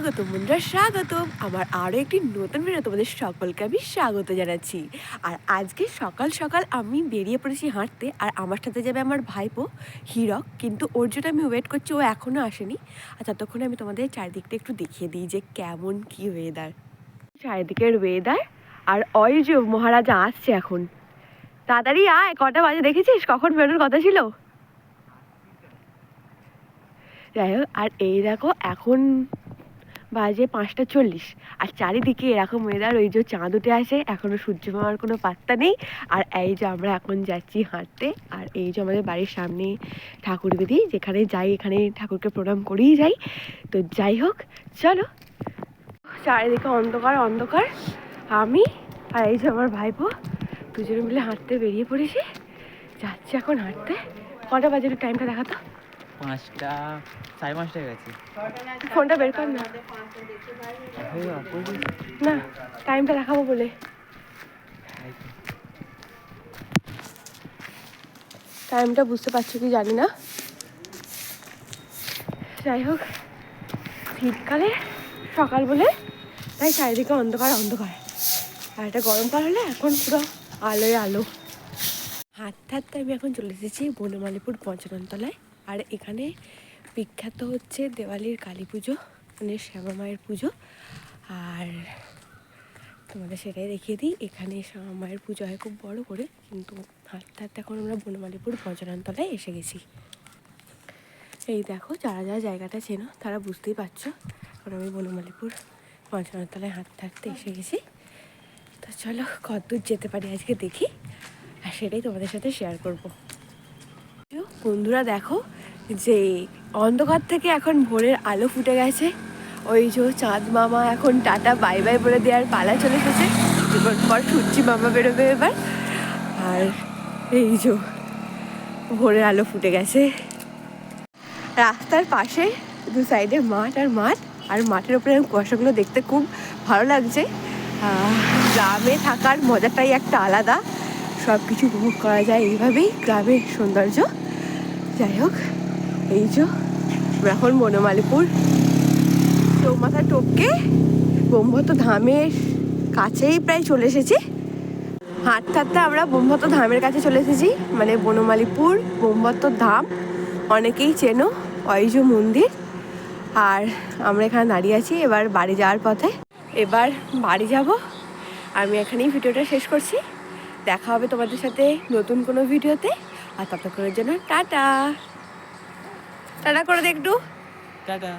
স্বাগতম বন্ধুরা, স্বাগতম আমার আরও একটি নতুন ভিডিও। তোমাদের সকলকে আমি স্বাগত জানাচ্ছি। আর আজকে সকাল সকাল আমি বেরিয়ে পড়েছি হাঁটতে, আর আমার সাথে যাবে আমার ভাইপো হিরক। কিন্তু ওর জন্য আমি ওয়েট করছি, ও এখনও আসেনি। আর ততক্ষণে আমি তোমাদের চারিদিকটা একটু দেখিয়ে দিই যে কেমন কি ওয়েদার, চারিদিকের ওয়েদার। আর ওই যে মহারাজা আসছে এখন, তাড়াতাড়ি আয়। কটা বাজে দেখেছিস? কখন বেরোনোর কথা ছিল? যাই হোক, আর এই দেখো এখন বাজে 5:40, আর চারিদিকে এরকম ওয়েদার। ওই যে চাঁদ উঠে আসে, এখনো সূর্য মামার কোনো পাত্তা নেই। আর এই যে আমরা এখন যাচ্ছি হাঁটতে, আর এই যে আমাদের বাড়ির সামনে ঠাকুর বেদি, যেখানে যাই এখানে ঠাকুরকে প্রণাম করেই যাই। তো যাই হোক, চলো। চারিদিকে অন্ধকার অন্ধকার, আমি আর এই যে আমার ভাইপো দুজনে মিলে হাঁটতে বেরিয়ে পড়েছি। যাচ্ছি এখন হাঁটতে। কটা বাজে একটু টাইমটা দেখাতো? 5টা, 5:30 গেছে। ফোনটা বের কর না। না, টাইমটা দেখাবো বলে। টাইমটা বুঝতে পারছো কি জানি না। যাই হোক, শীতকালে সকাল বলে তাই চারিদিকে অন্ধকার অন্ধকার। আর একটা গরমকাল হলে এখন পুরো আলোয় আলো। হাঁটতে হাঁটতে আমি এখন চলে এসেছি বনমালীপুর পঞ্চাননতলায়। আর এখানে বিখ্যাত হচ্ছে দেওয়ালির কালী পুজো, মানে শ্যামা মায়ের পুজো। আর তোমাদের সেটাই দেখিয়ে দিই, এখানে শ্যামা মায়ের পুজো হয় খুব বড় করে। কিন্তু হাঁটতে হাঁটতে এখন আমরা বনমালীপুর পঞ্চাননতলায় এসে গেছি। এই দেখো, যারা যারা জায়গাটা চেনো তারা বুঝতেই পারছো। এখন আমি বনমালীপুর পঞ্চাননতলায় হাঁটতে হাঁটতে এসে গেছি। তো চলো, কতদূর যেতে পারি আজকে দেখি, আর সেটাই তোমাদের সাথে শেয়ার করব। বন্ধুরা দেখো, যে অন্ধকার থেকে এখন ভোরের আলো ফুটে গেছে। ওই যে চাঁদ মামা এখন টাটা বাই বাই বলে দেওয়ার পালা চলে এসেছে। এবার পর সূর্যি মামা বেরোবে এবার। আর এই যে ভোরের আলো ফুটে গেছে। রাস্তার পাশে দু সাইডে মাঠ আর মাঠ, আর মাঠের ওপরে কুয়াশাগুলো দেখতে খুব ভালো লাগছে। গ্রামে থাকার মজাটাই একটা আলাদা, সব কিছু উপভোগ করা যায় এইভাবেই, গ্রামের সৌন্দর্য। যাই হোক, এই যে এখন বনমালীপুর চৌমাথা টপকে ব্রহ্মত ধামের কাছেই প্রায় চলে এসেছি। হাঁটতে হাঁটতে আমরা ব্রহ্মত ধামের কাছে চলে এসেছি, মানে বনমালীপুর ব্রহ্মত ধাম অনেকেই চেনো, ওই যে মন্দির। আর আমরা এখানে দাঁড়িয়ে আছি এবার বাড়ি যাওয়ার পথে। এবার বাড়ি যাব। আমি এখানেই ভিডিওটা শেষ করছি। দেখা হবে তোমাদের সাথে নতুন কোনো ভিডিওতে। আর ততক্ষণের জন্য টাটা। টাটা করে দে একটু। টাটা।